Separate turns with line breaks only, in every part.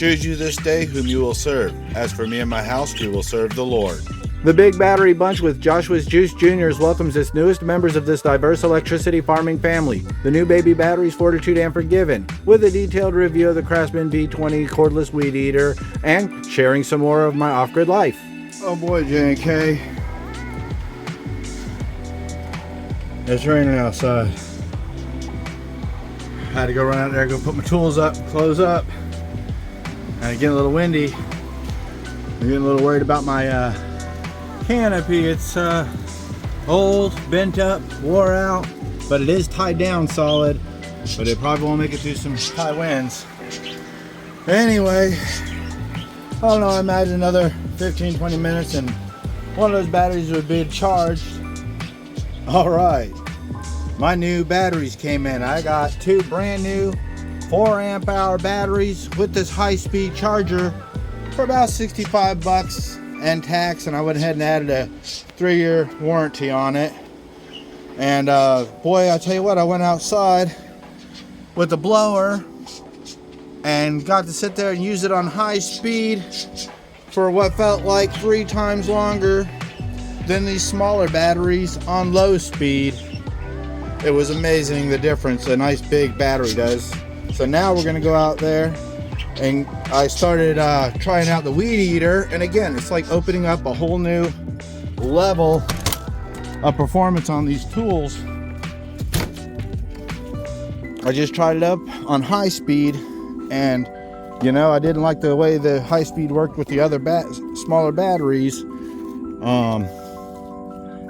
Choose you this day whom you will serve. As for me and my house, we will serve the Lord.
The Big Battery Bunch with Joshua's Juice Jr.'s welcomes its newest members of this diverse electricity farming family. The new baby batteries Fortitude and Forgiven, with a detailed review of the Craftsman V20 cordless weed eater, and sharing some more of my off-grid life.
Oh boy, J&K. It's raining outside. Had to go run out there, go put my tools up, close up. And it's getting a little windy. I'm getting a little worried about my canopy. It's old, bent up, wore out, but it is tied down solid. But it probably won't make it through some high winds. Anyway, I don't know, I imagine another 15-20 minutes and one of those batteries would be charged. All right, my new batteries came in. I got two brand new 4 amp hour batteries with this high-speed charger for about 65 bucks and tax, and I went ahead and added a 3-year warranty on it. And boy, I tell you what, I went outside with the blower and got to sit there and use it on high speed for what felt like 3 times longer than these smaller batteries on low speed. It was amazing the difference a nice big battery does. So now we're gonna go out there, and I started trying out the weed eater, and again, it's like opening up a whole new level of performance on these tools. I just tried it up on high speed, and you know, I didn't like the way the high speed worked with the other smaller batteries, and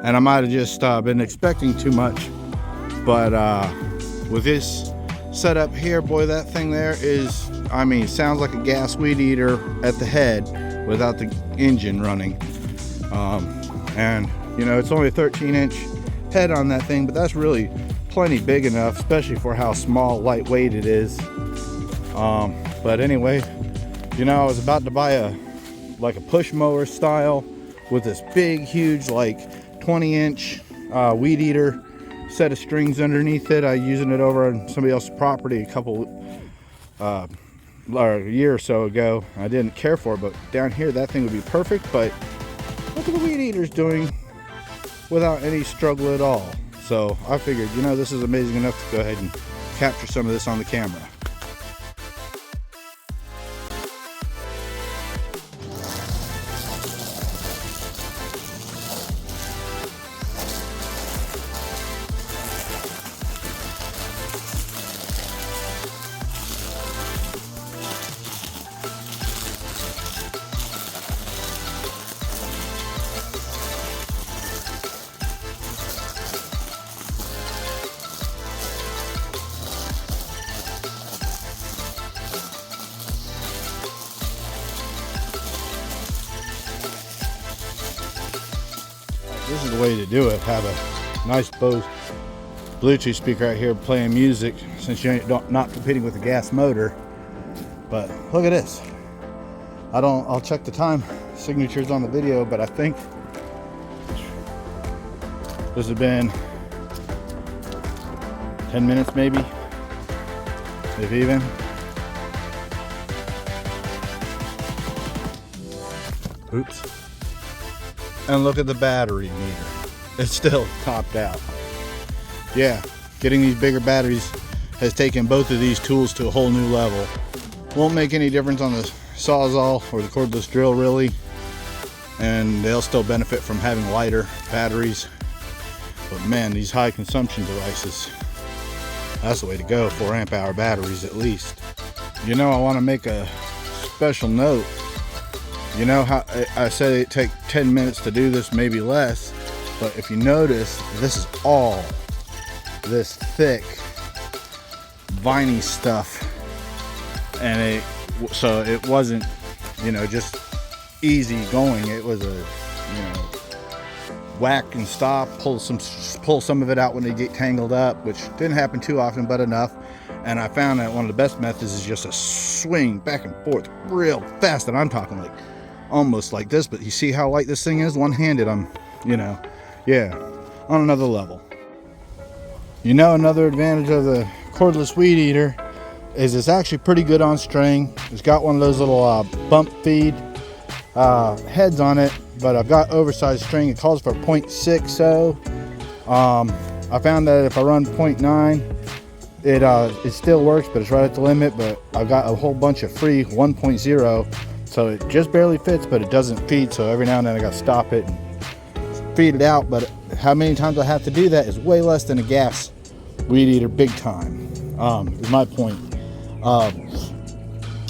I might have just been expecting too much. But with this setup here, boy, that thing there is, I mean, sounds like a gas weed eater at the head without the engine running. And you know, it's only a 13-inch head on that thing, but that's really plenty big enough, especially for how small, lightweight it is. But anyway, you know, I was about to buy a push mower style with this big, huge, like 20-inch weed eater set of strings underneath it. I using it over on somebody else's property a year or so ago. I didn't care for it, but down here that thing would be perfect. But look at the weed eater's doing without any struggle at all. So I figured, you know, this is amazing enough to go ahead and capture some of this on the camera. This is the way to do it. Have a nice Bose Bluetooth speaker right here playing music, since you're not competing with a gas motor. But look at this. I'll check the time signatures on the video, but I think this has been 10 minutes maybe, if even. Oops. And look at the battery meter. It's still topped out. Yeah, getting these bigger batteries has taken both of these tools to a whole new level. Won't make any difference on the Sawzall or the cordless drill really, and they'll still benefit from having lighter batteries. But man, these high consumption devices, that's the way to go. 4 amp hour batteries at least. You know, I want to make a special note. You know how I said it take 10 minutes to do this, maybe less, but if you notice, this is all this thick viney stuff, and so it wasn't, you know, just easy going. It was a, you know, whack and stop, pull some of it out when they get tangled up, which didn't happen too often, but enough. And I found that one of the best methods is just a swing back and forth real fast, and I'm talking like almost like this, but you see how light this thing is? One-handed, I'm, you know, yeah, on another level. You know, another advantage of the cordless weed eater, is it's actually pretty good on string. It's got one of those little bump feed heads on it, but I've got oversized string. It calls for 0.60. I found that if I run 0.9, it still works, but it's right at the limit. But I've got a whole bunch of free 1.0, so it just barely fits, but it doesn't feed. So every now and then I got to stop it and feed it out. But how many times I have to do that is way less than a gas weed eater, big time. Is my point.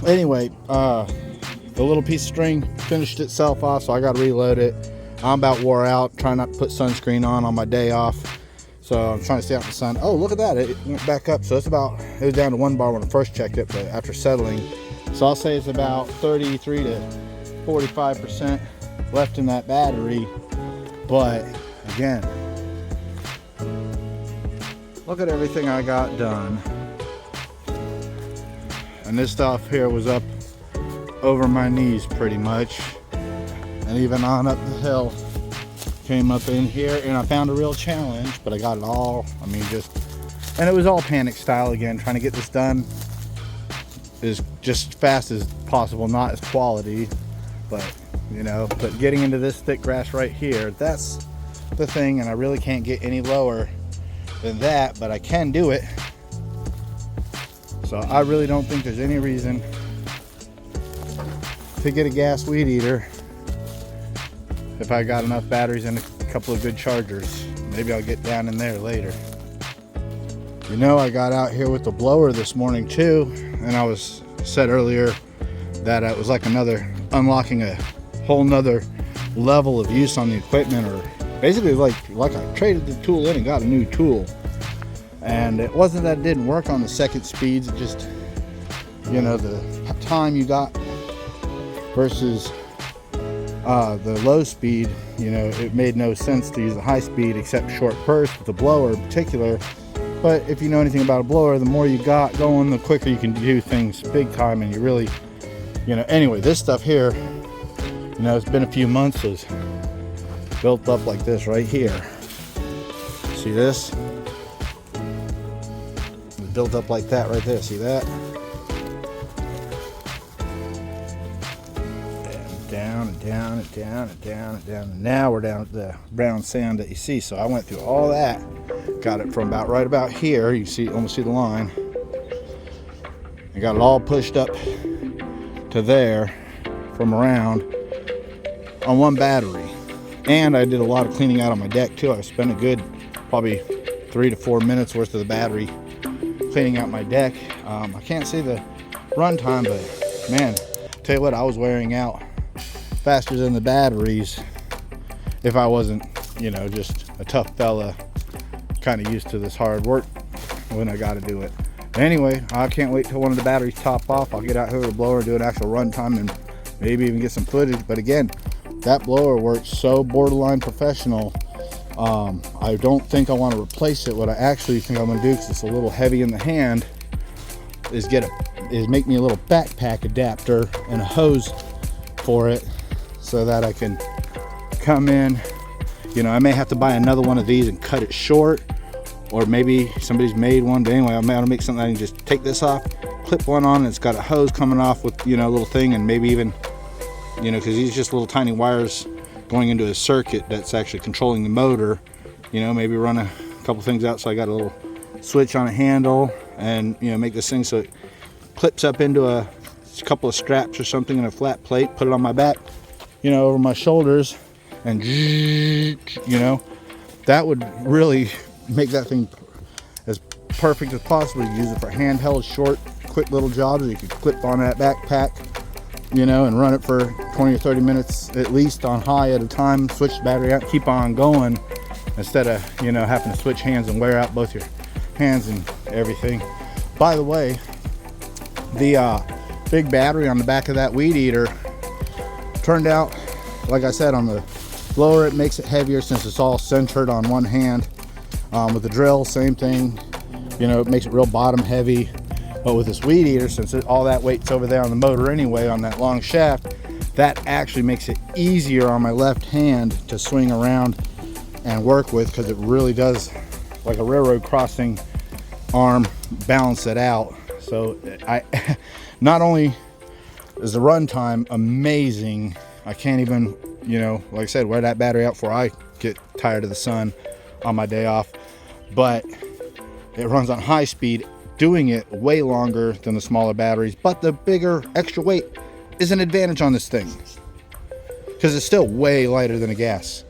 Anyway, the little piece of string finished itself off, so I got to reload it. I'm about wore out, trying not to put sunscreen on my day off. So I'm trying to stay out in the sun. Oh, look at that. It went back up. So it was down to 1 bar when I first checked it, but after settling. So I'll say it's about 33 to 45% left in that battery. But again, look at everything I got done. And this stuff here was up over my knees pretty much. And even on up the hill. Came up in here and I found a real challenge, but I got it all. I mean, and it was all panic style again, trying to get this done as just fast as possible, not as quality, but but getting into this thick grass right here, that's the thing. And I really can't get any lower than that, but I can do it. So I really don't think there's any reason to get a gas weed eater if I got enough batteries and a couple of good chargers. Maybe I'll get down in there later. I got out here with the blower this morning too, and I said earlier that it was like unlocking a whole nother level of use on the equipment, or basically like I traded the tool in and got a new tool. And it wasn't that it didn't work on the second speeds, it just the time you got versus the low speed, it made no sense to use the high speed except short burst with the blower in particular. But if you know anything about a blower, the more you got going, the quicker you can do things big time. And you really, anyway, this stuff here, it's been a few months, is built up like this right here. See this? It's built up like that right there. See that? Down and down and down and down and down. And now we're down at the brown sand that you see. So I went through all that, got it from right about here. You see, almost see the line. I got it all pushed up to there from around on one battery. And I did a lot of cleaning out on my deck too. I spent a good probably 3 to 4 minutes worth of the battery cleaning out my deck. I can't see the run time, but man, tell you what, I was wearing out faster than the batteries if I wasn't, just a tough fella, kind of used to this hard work when I got to do it. Anyway, I can't wait till one of the batteries top off. I'll get out here with a blower and do an actual run time and maybe even get some footage. But again, that blower works so borderline professional. I don't think I want to replace it. What I actually think I'm going to do, because it's a little heavy in the hand, is make me a little backpack adapter and a hose for it, so that I can come in. I may have to buy another one of these and cut it short, or maybe somebody's made one. But anyway, I'm gonna make something I can just take this off, clip one on, and it's got a hose coming off with a little thing, and maybe even because these just little tiny wires going into a circuit that's actually controlling the motor. Maybe run a couple things out, so I got a little switch on a handle, and make this thing so it clips up into a couple of straps or something in a flat plate, put it on my back, over my shoulders, and that would really make that thing as perfect as possible. You use it for handheld, short, quick little jobs. You could clip on that backpack, and run it for 20 or 30 minutes at least on high at a time, switch the battery out, keep on going, instead of having to switch hands and wear out both your hands and everything. By the way, the big battery on the back of that weed eater turned out, like I said, on the blower it makes it heavier since it's all centered on one hand. With the drill, same thing, it makes it real bottom heavy. But with this weed eater, since all that weight's over there on the motor anyway, on that long shaft, that actually makes it easier on my left hand to swing around and work with, because it really does, like a railroad crossing arm, balance it out. So I not only is the runtime amazing, I can't even, you know, like I said, wear that battery out before I get tired of the sun on my day off, but it runs on high speed, doing it way longer than the smaller batteries. But the bigger extra weight is an advantage on this thing because it's still way lighter than a gas.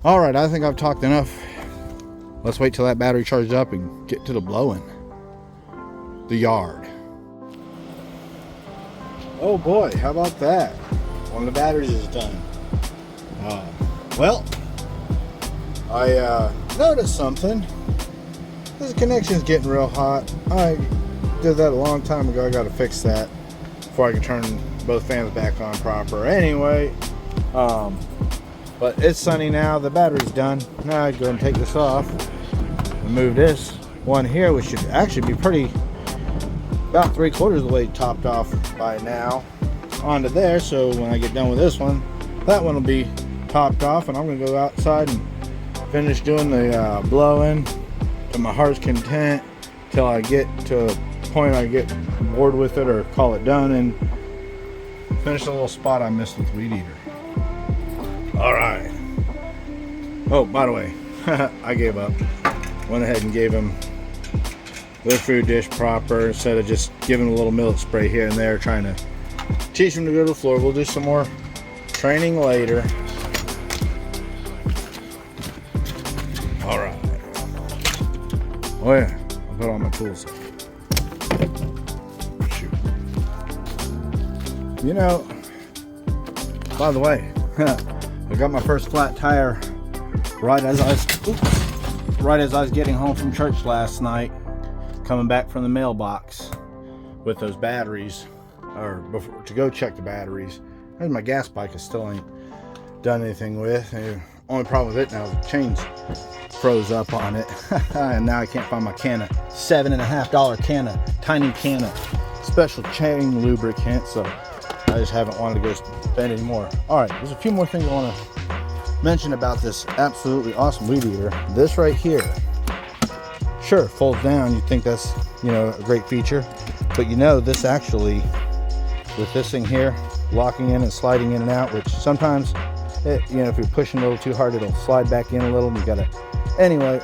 All right, I think I've talked enough. Let's wait till that battery charges up and get to the blowing. The yard. Oh boy, how about that? One of the batteries is done. Well, I noticed something. This connection's getting real hot. I did that a long time ago. I gotta fix that before I can turn both fans back on proper. Anyway, but it's sunny now. The battery's done. Now I go ahead and take this off and move this one here, which should actually be pretty, about 3/4 of the way topped off by now, onto there. So when I get done with this one, that one will be topped off, and I'm gonna go outside and finish doing the blowing to my heart's content till I get to a point I get bored with it or call it done, and finish the little spot I missed with Weed Eater. All right. Oh, by the way, I gave up. Went ahead and gave him the food dish proper instead of just giving a little millet spray here and there, trying to teach him to go to the floor. We'll do some more training later. All right. Oh yeah, I'll put all my tools. Shoot. You know, by the way, I got my first flat tire right as I was getting home from church last night, coming back from the mailbox with those batteries, or before to go check the batteries. And my gas bike I still ain't done anything with. The only problem with it now is the chains froze up on it. And now I can't find my Canna, $7.50 Canna, tiny Canna special chain lubricant, so I just haven't wanted to go spend any more. All right, there's a few more things I want to mention about this absolutely awesome Weed Eater. This right here, sure, it folds down. You'd think that's, you know, a great feature, but you know, this actually, with this thing here locking in and sliding in and out, which sometimes it, you know, if you're pushing a little too hard, it'll slide back in a little, and you gotta, anyway,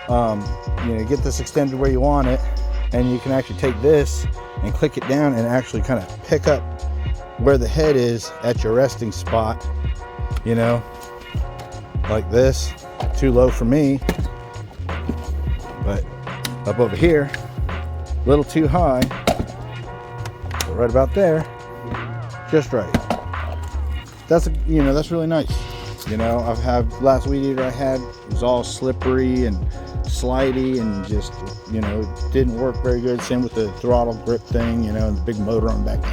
you know, get this extended where you want it, and you can actually take this and click it down and actually kind of pick up where the head is at your resting spot, you know, like this. Too low for me, but up over here, a little too high. So right about there, just right. That's, you know, that's really nice. You know, I've had last Weed Eater I had, it was all slippery and slidey and just, you know, didn't work very good. Same with the throttle grip thing, you know, and the big motor on the back.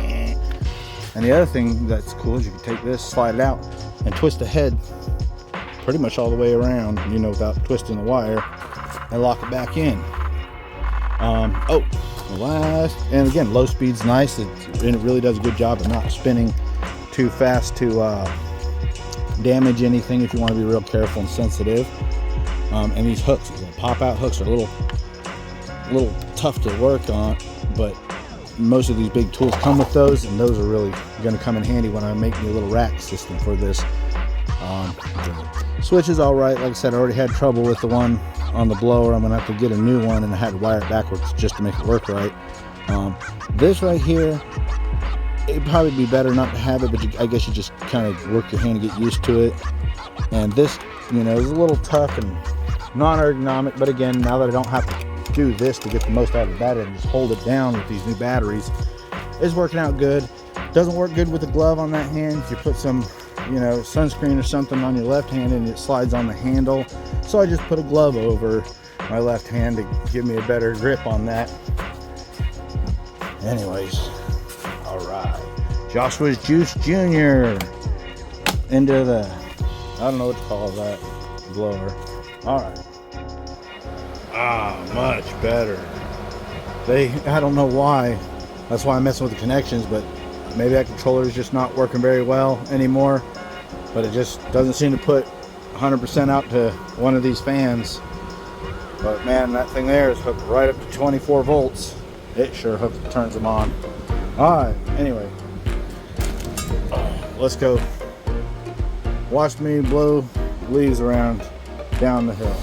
And the other thing that's cool is you can take this, slide it out, and twist the head pretty much all the way around, you know, without twisting the wire, and lock it back in. Oh, last, and again, low speed's nice, and it really does a good job of not spinning too fast to damage anything if you want to be real careful and sensitive. And these hooks, these pop-out hooks, are a little tough to work on, but most of these big tools come with those, and those are really going to come in handy when I make me a little rack system for this. The switch is all right. Like I said, I already had trouble with the one on the blower. I'm going to have to get a new one, and I had to wire it backwards just to make it work right. This right here, it'd probably be better not to have it, but I guess you just kind of work your hand to get used to it. And this, you know, is a little tough and non-ergonomic, but again, now that I don't have to do this to get the most out of the battery and just hold it down with these new batteries, it's working out good. Doesn't work good with a glove on that hand. If you put some, you know, sunscreen or something on your left hand and it slides on the handle, so I just put a glove over my left hand to give me a better grip on that. Anyways, all right, Joshua's Juice Jr. into the, I don't know what to call that blower. All right. Much better. I don't know why. That's why I'm messing with the connections, but maybe that controller is just not working very well anymore. But it just doesn't seem to put 100% out to one of these fans. But man, that thing there is hooked right up to 24 volts. It sure hope it turns them on. Alright, anyway. Let's go. Watch me blow leaves around down the hill.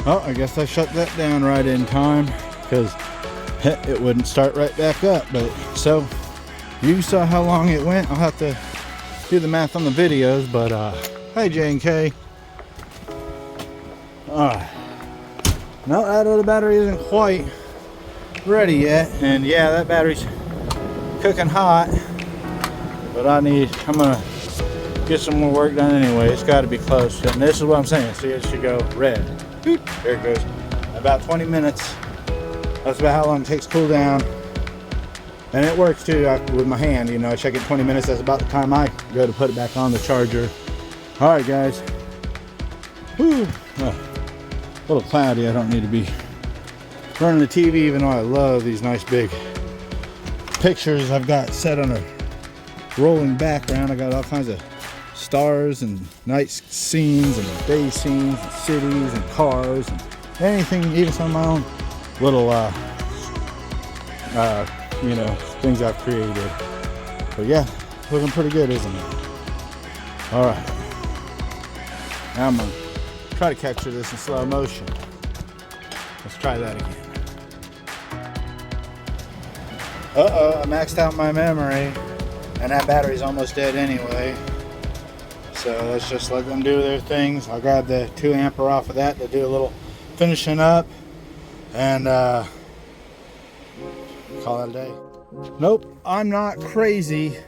Oh, I guess I shut that down right in time because it wouldn't start right back up. But so you saw how long it went. I'll have to do the math on the videos. But hi J&K, No, that other battery isn't quite ready yet. And yeah, that battery's cooking hot. But I'm gonna get some more work done anyway. It's got to be close. And this is what I'm saying. See, it should go red. Boop. There it goes. About 20 minutes. That's about how long it takes to cool down. And it works too with my hand. You know, I check it 20 minutes. That's about the time I go to put it back on the charger. All right, guys. Whew. Oh, a little cloudy. I don't need to be running the TV, even though I love these nice big pictures I've got set on a rolling background. I got all kinds of stars and night scenes and day scenes and cities and cars and anything, even some of my own little you know, things I've created. But yeah, looking pretty good, isn't it? All right, now I'm gonna try to capture this in slow motion. Let's try that again. I maxed out my memory, and that battery's almost dead anyway. So let's just let them do their things. I'll grab the 2 ampere off of that to do a little finishing up, and call it a day. Nope, I'm not crazy.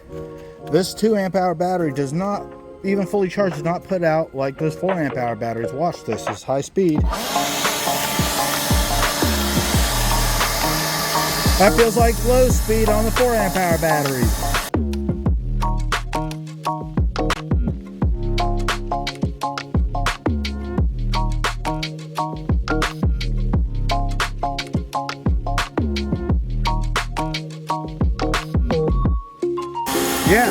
This 2 amp hour battery does not, even fully charged, does not put out like those 4 amp hour batteries. Watch this, it's high speed. That feels like low speed on the 4 amp hour batteries. Yeah,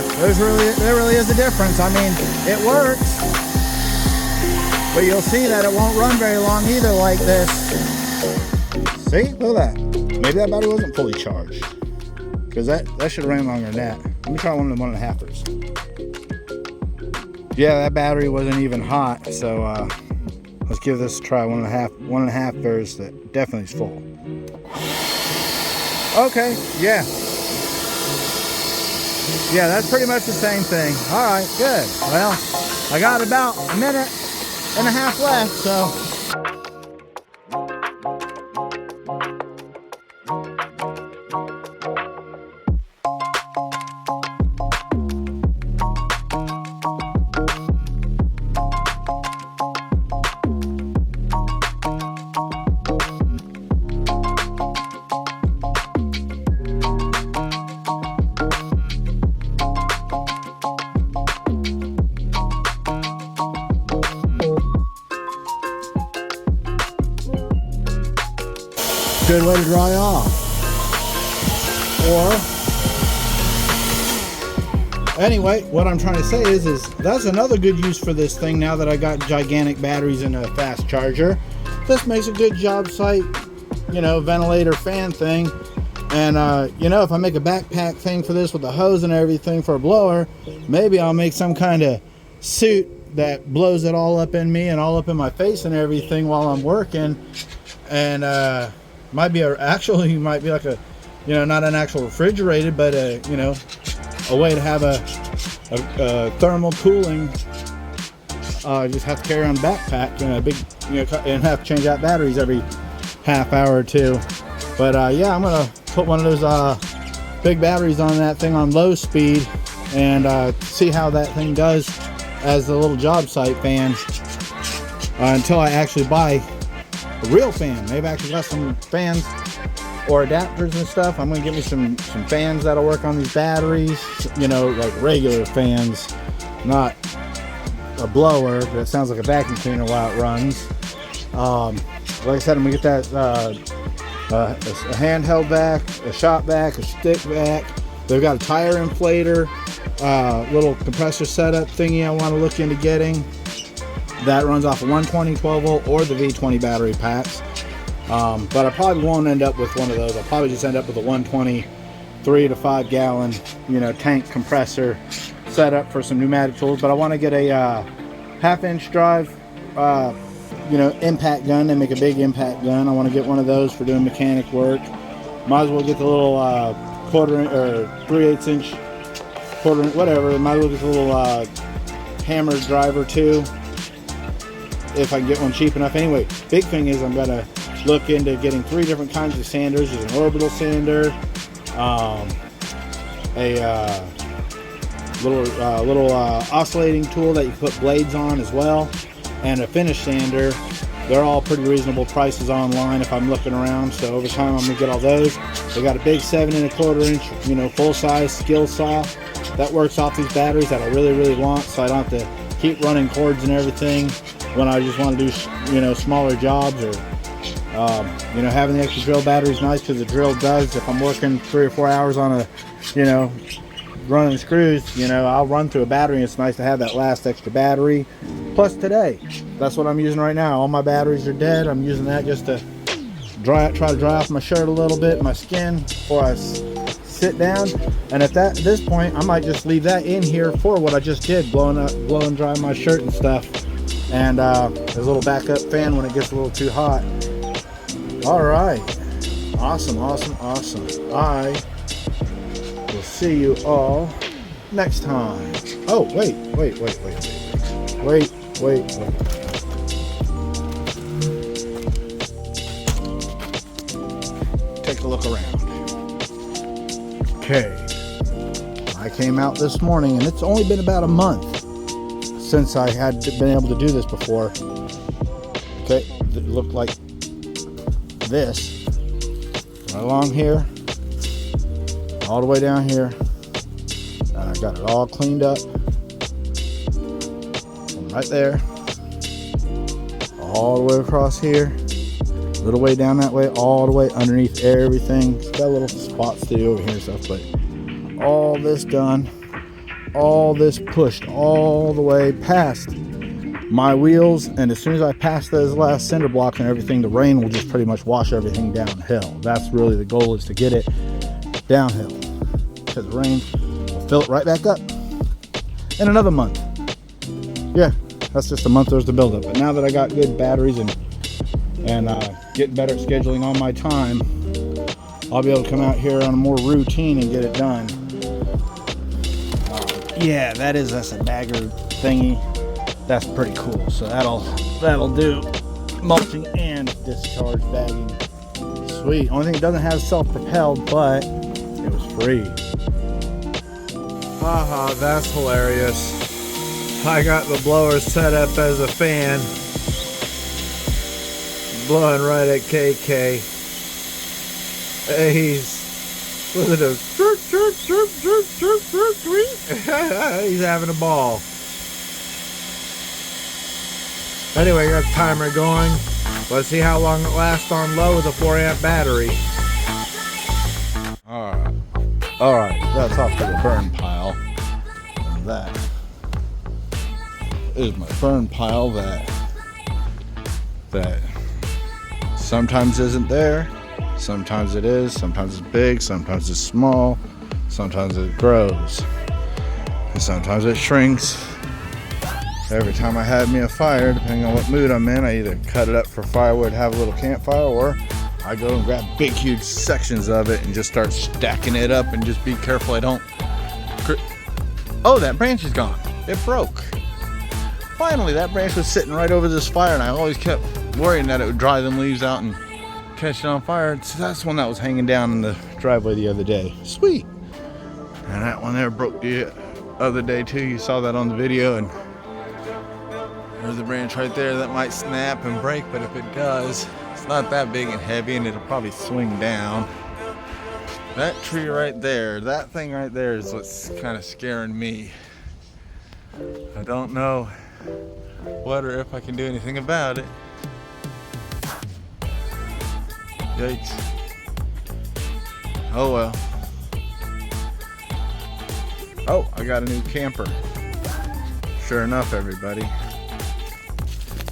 there really is a difference. I mean, it works, but you'll see that it won't run very long either like this. See, look at that. Maybe that battery wasn't fully charged, because that should run longer than that. Let me try one of the 1.5ers. Yeah, that battery wasn't even hot, so let's give this a try. 1.5ers that definitely is full. Okay, yeah. Yeah, that's pretty much the same thing. All right, good. Well, I got about 1.5 minutes left, so. Good way to dry off. Or anyway, what I'm trying to say is that's another good use for this thing. Now that I got gigantic batteries and a fast charger, this makes a good job site, you know, ventilator fan thing. And you know, if I make a backpack thing for this with a hose and everything for a blower, maybe I'll make some kind of suit that blows it all up in me and all up in my face and everything while I'm working. And might be actually might be like a, you know, not an actual refrigerated, but a, you know, a way to have a thermal cooling. Just have to carry on a backpack and a big, you know, and have to change out batteries every half hour or two. But yeah, I'm gonna put one of those big batteries on that thing on low speed and see how that thing does as a little job site fan until I actually buy a real fan. Maybe I actually got some fans or adapters and stuff. I'm gonna get me some fans that'll work on these batteries, you know, like regular fans, not a blower that sounds like a vacuum cleaner while it runs. Like I said, I'm gonna get that a handheld vac, a shop vac, a stick vac. They've got a tire inflator, little compressor setup thingy I want to look into getting. That runs off a 120 12 volt or the V20 battery packs. But I probably won't end up with one of those. I'll probably just end up with a 120 3 to 5 gallon, you know, tank compressor setup for some pneumatic tools. But I want to get a 1/2-inch drive, you know, impact gun. They make a big impact gun. I want to get one of those for doing mechanic work. Might as well get the little 1/4 or 3/8 inch, whatever. Might as well get the little hammer driver too. if I can get one cheap enough. Anyway, big thing is I'm gonna look into getting 3 different kinds of sanders. There's an orbital sander, a little oscillating tool that you put blades on as well, and a finish sander. They're all pretty reasonable prices online if I'm looking around. So over time, I'm gonna get all those. They got a big 7 1/4 inch, you know, full size skill saw that works off these batteries that I really want, so I don't have to keep running cords and everything when I just want to do, you know, smaller jobs. Or you know, having the extra drill battery is nice, because the drill does, if I'm working 3 or 4 hours on a, you know, running screws, you know, I'll run through a battery, and it's nice to have that last extra battery. Plus today, that's what I'm using right now. All my batteries are dead. I'm using that just to try to dry off my shirt a little bit, my skin, before I sit down. And at this point, I might just leave that in here for what I just did, blow and dry my shirt and stuff. And there's a little backup fan when it gets a little too hot. All right, awesome. I will see you all next time. Oh, wait. Take a look around. Okay, I came out this morning, and it's only been about a month since I had been able to do this before. Okay, it looked like this, right along here, all the way down here, and I got it all cleaned up from right there, all the way across here, a little way down that way, all the way underneath everything. It's got little spots to do over here and stuff, but all this done, all this pushed all the way past my wheels. And as soon as I pass those last cinder blocks and everything, the rain will just pretty much wash everything downhill. That's really the goal, is to get it downhill, because the rain will fill it right back up in another month. Yeah, that's just a month worth of buildup. But now that I got good batteries and getting better at scheduling all my time, I'll be able to come out here on a more routine and get it done. Yeah, that's a bagger thingy. That's pretty cool. So that'll do mulching and discharge bagging. Sweet. Only thing it doesn't have self-propelled, but it was free.
Haha, that's hilarious. I got the blower set up as a fan, blowing right at KK. He's with a he's having a ball. Anyway, got the timer going. Let's see how long it lasts on low with a 4-amp battery.
All right, that's off to the burn pile. And that is my burn pile that sometimes isn't there, sometimes it is, sometimes it's big, sometimes it's small, sometimes it grows, and sometimes it shrinks. Every time I have me a fire, depending on what mood I'm in, I either cut it up for firewood, have a little campfire, or I go and grab big huge sections of it and just start stacking it up, and just be careful I don't. Oh, that branch is gone. It broke. Finally, that branch was sitting right over this fire, and I always kept worrying that it would dry them leaves out and catch it on fire. So that's one that was hanging down in the driveway the other day. Sweet. And that one there broke the other day too. You saw that on the video, and there's a branch right there that might snap and break, but if it does, it's not that big and heavy, and it'll probably swing down. That tree right there, that thing right there is what's kind of scaring me. I don't know what or if I can do anything about it. Yikes. Oh well. Oh, I got a new camper. Sure enough, everybody.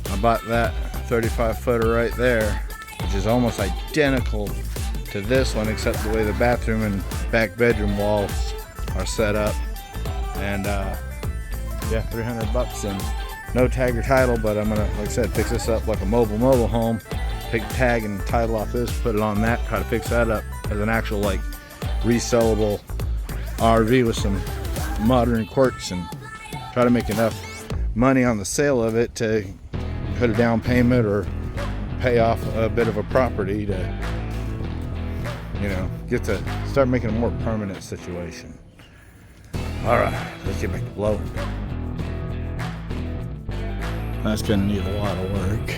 I bought that 35-footer right there, which is almost identical to this one, except the way the bathroom and back bedroom walls are set up. And yeah, $300 and no tag or title, but I'm gonna, like I said, fix this up like a mobile home. Take the tag and title off this, put it on that, try to fix that up as an actual like resellable RV with some modern quirks, and try to make enough money on the sale of it to put a down payment or pay off a bit of a property to, you know, get to start making a more permanent situation. All right, let's get back to blowing. That's gonna need a lot of work.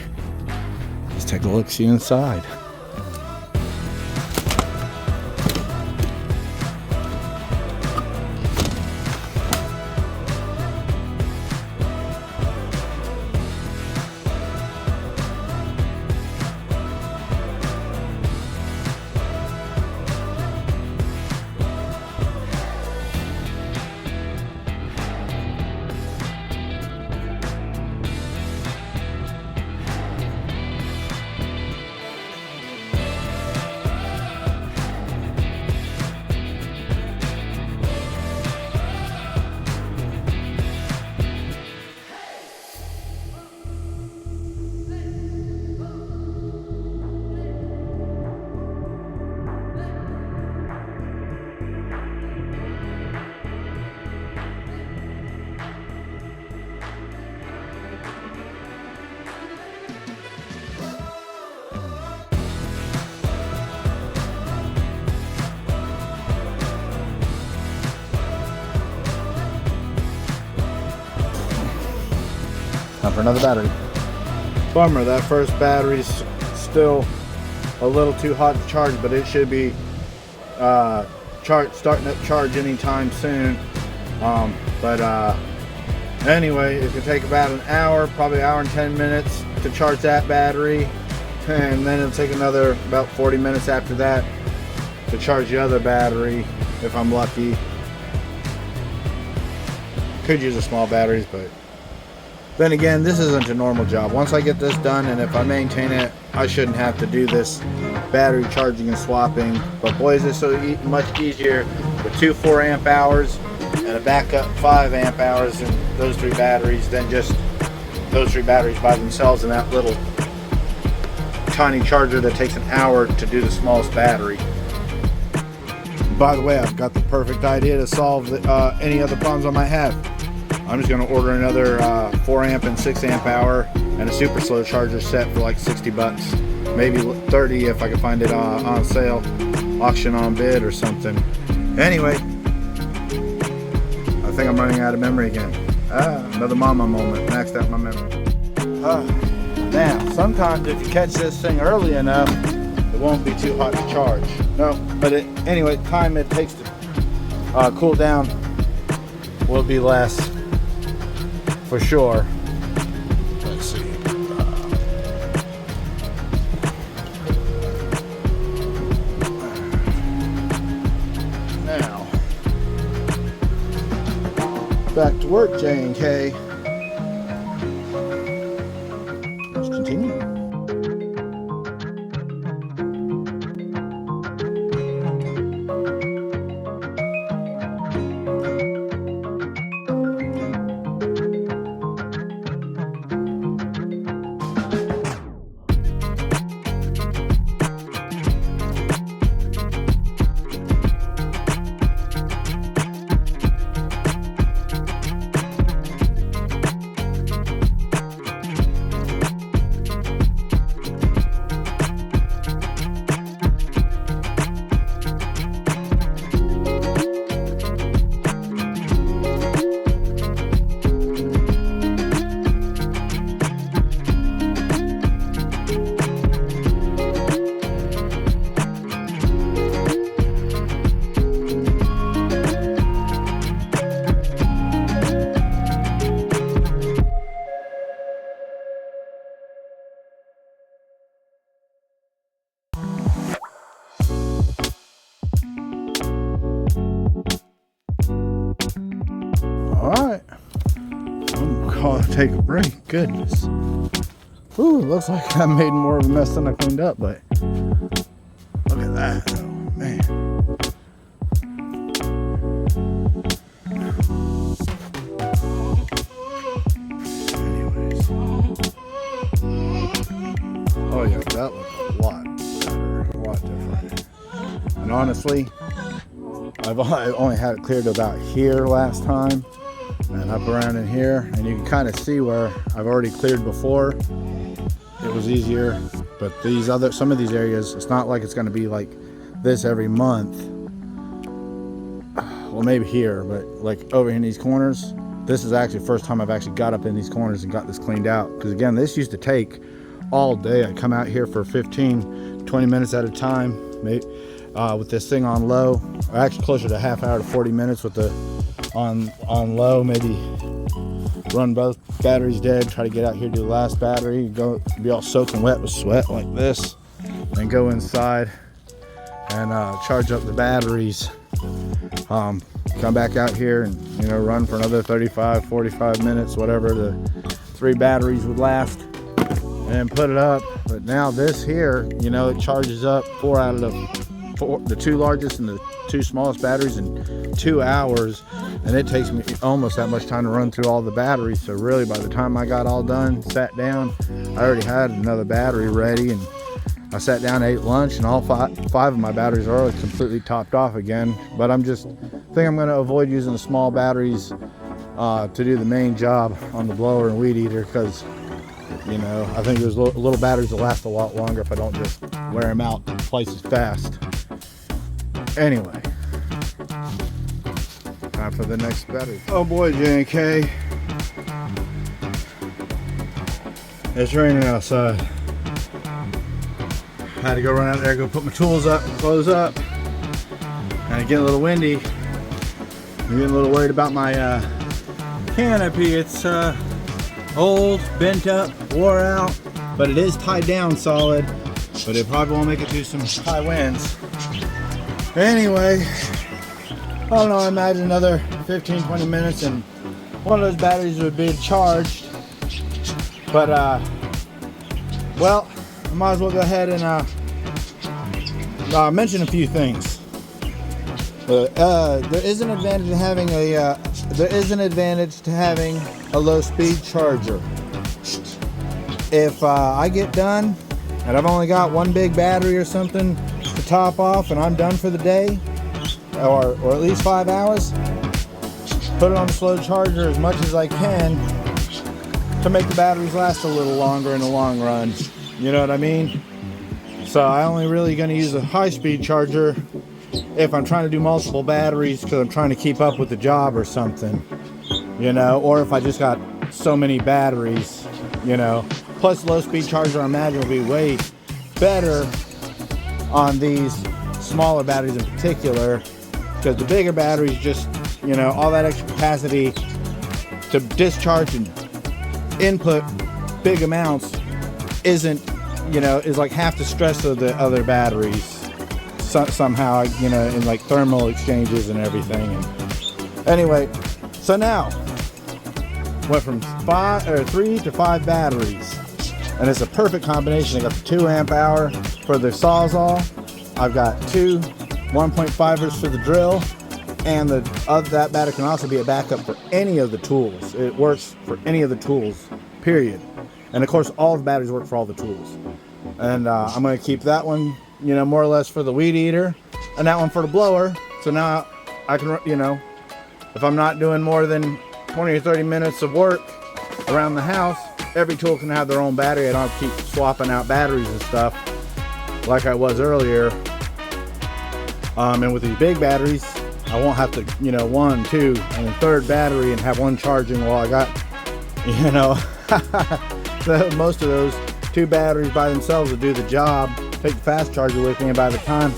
Let's take a look, see inside. Time for another battery. Bummer, that first battery's still a little too hot to charge, but it should be starting up charge anytime soon. Anyway, it could take about an hour, probably an hour and 10 minutes to charge that battery, and then it'll take another about 40 minutes after that to charge the other battery if I'm lucky. Could use the small batteries, but then again, this isn't a normal job. Once I get this done, and if I maintain it, I shouldn't have to do this battery charging and swapping. But boy, is this so much easier with two 4 amp hours and a backup 5 amp hours in those 3 batteries than just those 3 batteries by themselves and that little tiny charger that takes an hour to do the smallest battery. By the way, I've got the perfect idea to solve any other problems I might have. I'm just going to order another 4 amp and 6 amp hour and a super slow charger set for like 60 bucks. Maybe 30 if I can find it on sale, auction on bid or something. Anyway, I think I'm running out of memory again. Another mama moment, maxed out my memory. Now, sometimes if you catch this thing early enough, it won't be too hot to charge. No, but anyway, time it takes to cool down will be less. For sure. Let's see. Now, back to work, J&K. Let's continue. Take a break. Goodness. Ooh, looks like I made more of a mess than I cleaned up, but look at that. Oh, man. Anyways. Oh yeah, that looks a lot better, a lot different. And honestly, I only had it cleared about here last time. And up around in here, and you can kind of see where I've already cleared before, was easier. But some of these areas, it's not like it's going to be like this every month. Well, maybe here, but like over in these corners, this is actually the first time I've actually got up in these corners and got this cleaned out. Because again, this used to take all day. I'd come out here for 15, 20 minutes at a time, maybe, with this thing on low, or actually closer to half hour to 40 minutes with the on low, maybe run both batteries dead, try to get out here, do the last battery, go be all soaking wet with sweat like this, and go inside and charge up the batteries, come back out here and, you know, run for another 35, 45 minutes, whatever the 3 batteries would last, and put it up. But now this here, you know, it charges up 4 out of the 2 largest and the 2 smallest batteries in 2 hours, and it takes me almost that much time to run through all the batteries. So really, by the time I got all done, sat down, I already had another battery ready, and I sat down, ate lunch, and all five of my batteries are already completely topped off again. But I'm going to avoid using the small batteries to do the main job on the blower and weed eater, because, you know, I think there's little batteries that last a lot longer if I don't just wear them out twice as fast. Anyway, time for the next battery. Oh boy, J&K, it's raining outside. I had to go run out there, go put my tools up, close up, and it's getting a little windy. I'm getting a little worried about my canopy. It's old, bent up, wore out, but it is tied down solid, but it probably won't make it through some high winds. Anyway, I don't know, I imagine another 15-20 minutes and one of those batteries would be charged. But well, I might as well go ahead and mention a few things. There is an advantage to having a low-speed charger. If I get done and I've only got one big battery or something to top off and I'm done for the day, or at least 5 hours, put it on the slow charger as much as I can to make the batteries last a little longer in the long run. You know what I mean? So I only really going to use a high-speed charger if I'm trying to do multiple batteries because I'm trying to keep up with the job or something, you know, or if I just got so many batteries, you know. Plus, low-speed charger, I imagine, will be way better on these smaller batteries in particular, because the bigger batteries just, you know, all that extra capacity to discharge and input big amounts isn't, you know, is like half the stress of the other batteries somehow, you know, in like thermal exchanges and everything. And anyway, so now went from 3 to 5 batteries, and it's a perfect combination. I got the 2 amp hour for the Sawzall. I've got 2 1.5ers for the drill, and that battery can also be a backup for any of the tools. It works for any of the tools, period. And of course, all the batteries work for all the tools. And I'm going to keep that one, you know, more or less for the weed eater, and that one for the blower. So now I can, you know, if I'm not doing more than 20 or 30 minutes of work around the house, every tool can have their own battery. I don't have to keep swapping out batteries and stuff like I was earlier. And with these big batteries, I won't have to, you know, 1, 2, and a 3rd battery and have one charging while I got, you know, most of those 2 batteries by themselves will do the job. Take the fast charger with me, and by the time,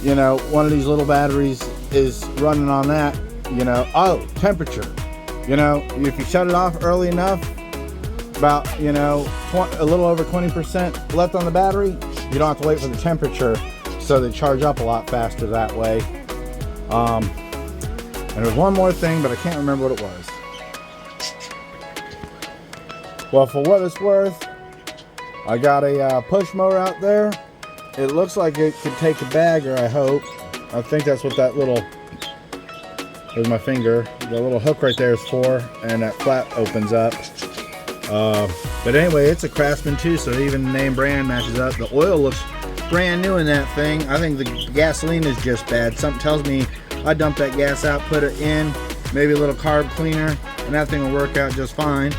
you know, one of these little batteries is running on that, you know, oh, temperature. You know, if you shut it off early enough, about, you know, a little over 20% left on the battery, you don't have to wait for the temperature, so they charge up a lot faster that way. And there's one more thing, but I can't remember what it was. Well, for what it's worth, I got a push mower out there. It looks like it could take a bagger, I hope. I think that's what that little, there's my finger, the little hook right there is for, and that flap opens up. But anyway, it's a Craftsman too, so even the name brand matches up. The oil looks brand new in that thing. I think the gasoline is just bad. Something tells me I dump that gas out, put it in, maybe a little carb cleaner, and that thing will work out just fine.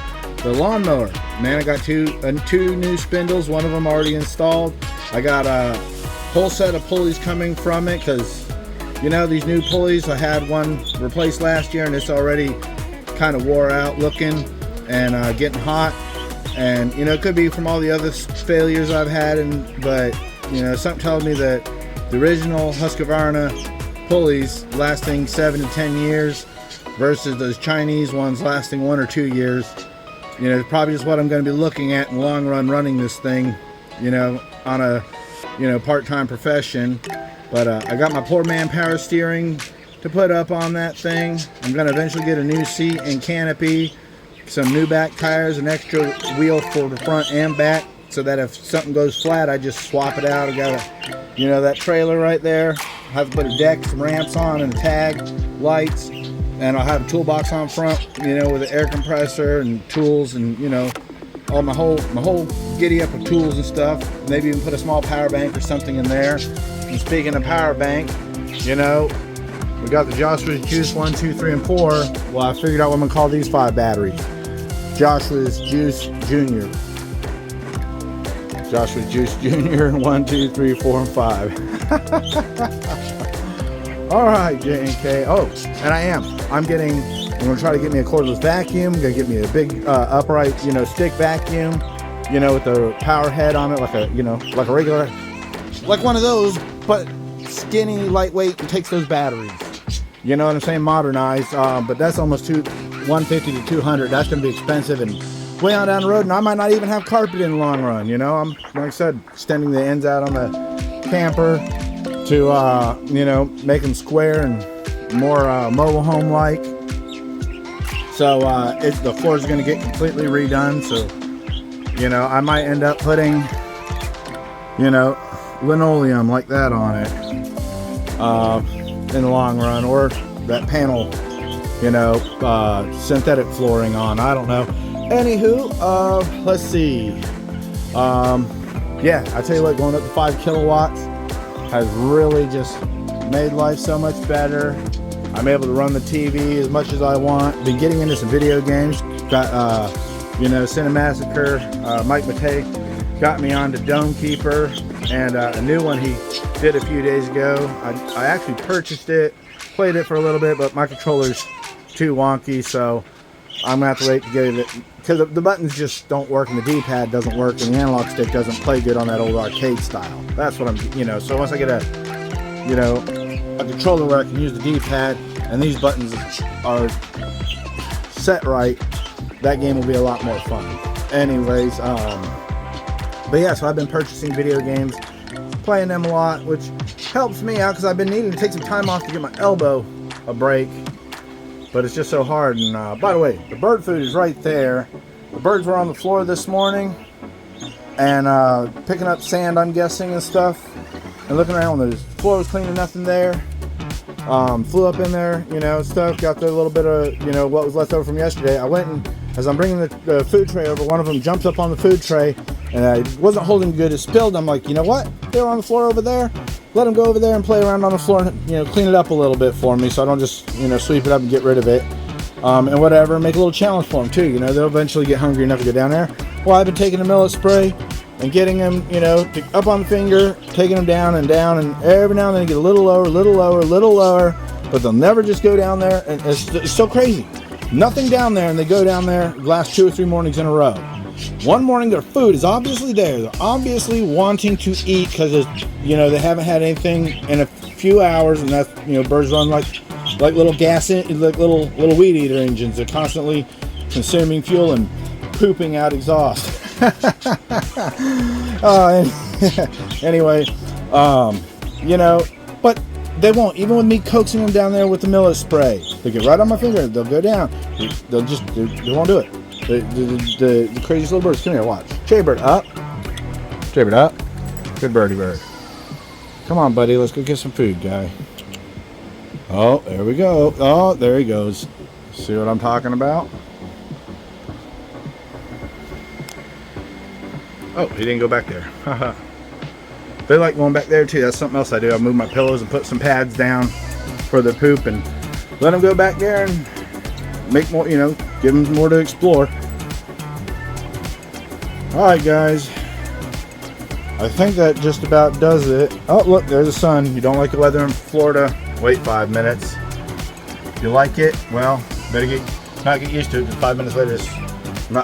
the lawnmower. Man, I got two new spindles. One of them already installed. I got a whole set of pulleys coming from it because, you know, these new pulleys, I had one replaced last year and it's already kind of wore out looking and getting hot. And, you know, it could be from all the other failures I've had, but, you know, something tells me that the original Husqvarna pulleys lasting 7 to 10 years versus those Chinese ones lasting 1 or 2 years. You know, it's probably just what I'm going to be looking at in the long run running this thing, you know, on a, you know, part-time profession. But I got my poor man power steering to put up on that thing. I'm going to eventually get a new seat and canopy, some new back tires, an extra wheel for the front and back, so that if something goes flat, I just swap it out. I got a, you know, that trailer right there. I have to put a deck, some ramps on, and a tag, lights, and I'll have a toolbox on front, you know, with an air compressor and tools, and, you know, all my whole giddy up of tools and stuff. Maybe even put a small power bank or something in there. And speaking of power bank, you know, we got the Joshua's Juice 1, 2, 3, and 4. Well, I figured out what I'm gonna call these 5 batteries. Joshua's Juice Junior. Joshua's Juice Junior 1, 2, 3, 4, and 5. All right, J&K. Oh, and I'm gonna try to get me a cordless vacuum. I'm gonna get me a big upright, you know, stick vacuum, you know, with the power head on it, like a, you know, like a regular, like one of those, but skinny, lightweight, and takes those batteries. You know what I'm saying? Modernized, but that's almost 150 to 200. That's gonna be expensive and way on down the road, and I might not even have carpet in the long run. You know, I'm, like I said, extending the ends out on the camper to, you know, make them square and more mobile home like. So the floor is going to get completely redone. So, you know, I might end up putting, you know, linoleum like that on it in the long run, or that panel, you know, synthetic flooring on. I don't know. Anywho, let's see. Yeah, I tell you what, going up to 5 kilowatts has really just made life so much better. I'm able to run the TV as much as I want. Been getting into some video games. Got, you know, Cinemassacre. Mike Matei got me onto Dome Keeper, and a new one he did a few days ago. I actually purchased it, played it for a little bit, but my controller's too wonky, so I'm gonna have to wait to get it, because the buttons just don't work and the D-pad doesn't work and the analog stick doesn't play good on that old arcade style. That's what I'm, you know, so once I get a, you know, a controller where I can use the D-pad and these buttons are set right, that game will be a lot more fun. Anyways, but yeah, so I've been purchasing video games, playing them a lot, which helps me out because I've been needing to take some time off to get my elbow a break, but it's just so hard. And by the way, the bird food is right there. The birds were on the floor this morning and picking up sand, I'm guessing, and stuff, and looking around when the floor was clean and nothing there. Flew up in there, you know, stuff, got there a little bit of, you know, what was left over from yesterday. I went and, as I'm bringing the food tray over, one of them jumps up on the food tray, and I wasn't holding good, it spilled. I'm like, you know what? They were on the floor over there. Let them go over there and play around on the floor, and, you know, clean it up a little bit for me so I don't just, you know, sweep it up and get rid of it. And whatever, make a little challenge for them too, you know, they'll eventually get hungry enough to go down there. Well, I've been taking the millet spray and getting them, you know, up on the finger, taking them down, and every now and then get a little lower, but they'll never just go down there, and it's so crazy. Nothing down there, and they go down there the last 2 or 3 mornings in a row. One morning their food is obviously there. They're obviously wanting to eat because, you know, they haven't had anything in a few hours, and that's, you know, birds run like little like little weed eater engines. They're constantly consuming fuel and pooping out exhaust. Anyway, you know, but they won't, even with me coaxing them down there with the millet spray. They get right on my finger, they'll go down. They won't do it. The craziest little birds. Come here, watch. Jaybird up. Jaybird up. Good birdie bird. Come on, buddy, let's go get some food, guy. Oh, there we go. Oh, there he goes. See what I'm talking about? Oh, he didn't go back there. They like going back there too. That's something else I do. I move my pillows and put some pads down for the poop and let them go back there and make more, you know, give them more to explore. Alright guys, I think that just about does it. Oh look, there's the sun. You don't like the weather in Florida, wait 5 minutes. If you like it, well, better not get used to it, because 5 minutes later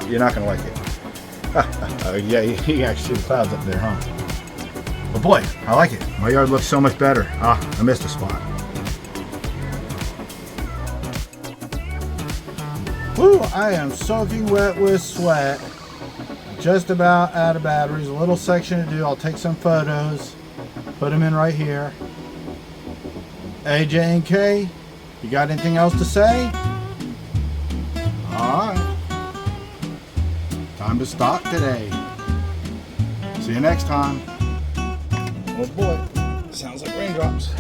you're not gonna like it. Yeah, you can actually see the clouds up there, huh? But boy, I like it. My yard looks so much better. Ah, I missed a spot. Woo, I am soaking wet with sweat. Just about out of batteries. A little section to do. I'll take some photos, put them in right here. AJ and K, you got anything else to say? Alright. Time to stop today. See you next time. Oh boy, sounds like raindrops.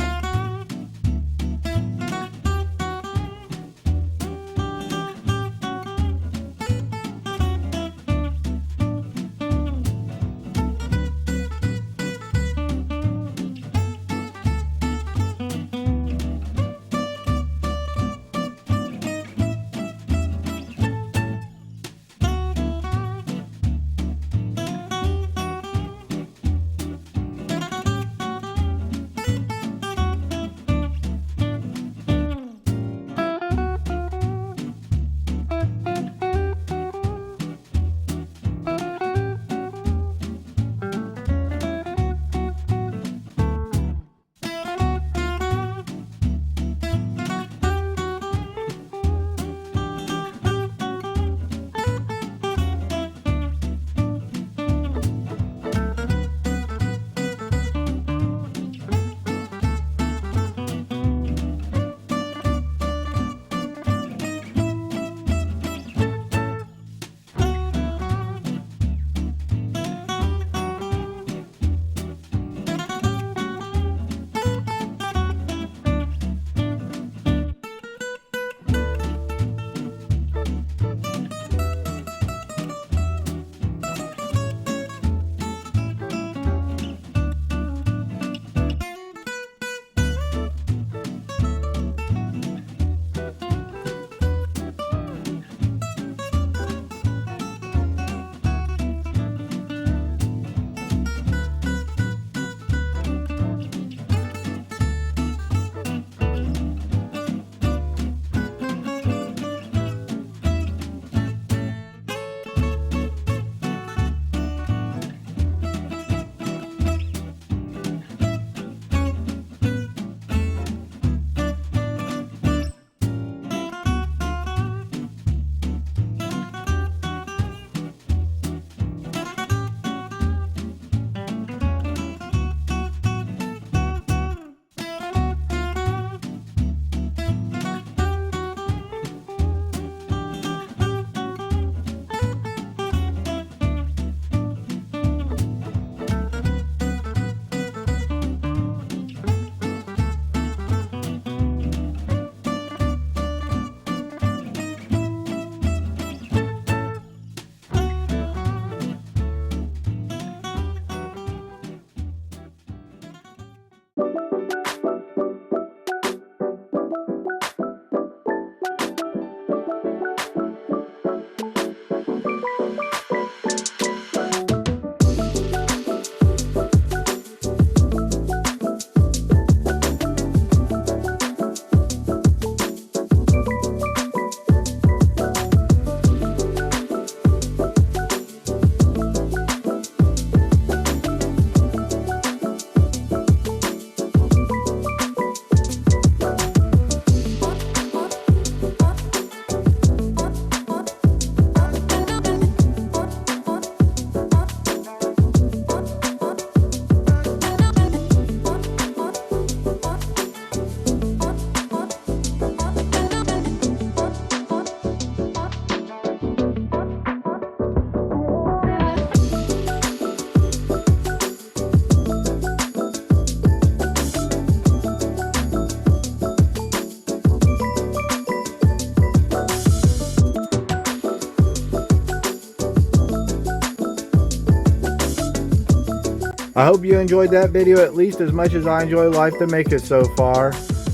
I hope you enjoyed that video at least as much as I enjoy life to make it so far.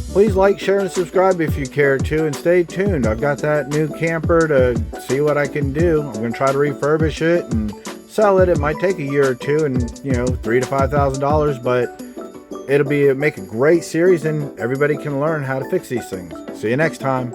Please like, share, and subscribe if you care to, and stay tuned. I've got that new camper to see what I can do. I'm going to try to refurbish it and sell it. It might take a year or two and, you know, $3,000 to $5,000, but it'll make a great series and everybody can learn how to fix these things. See you next time.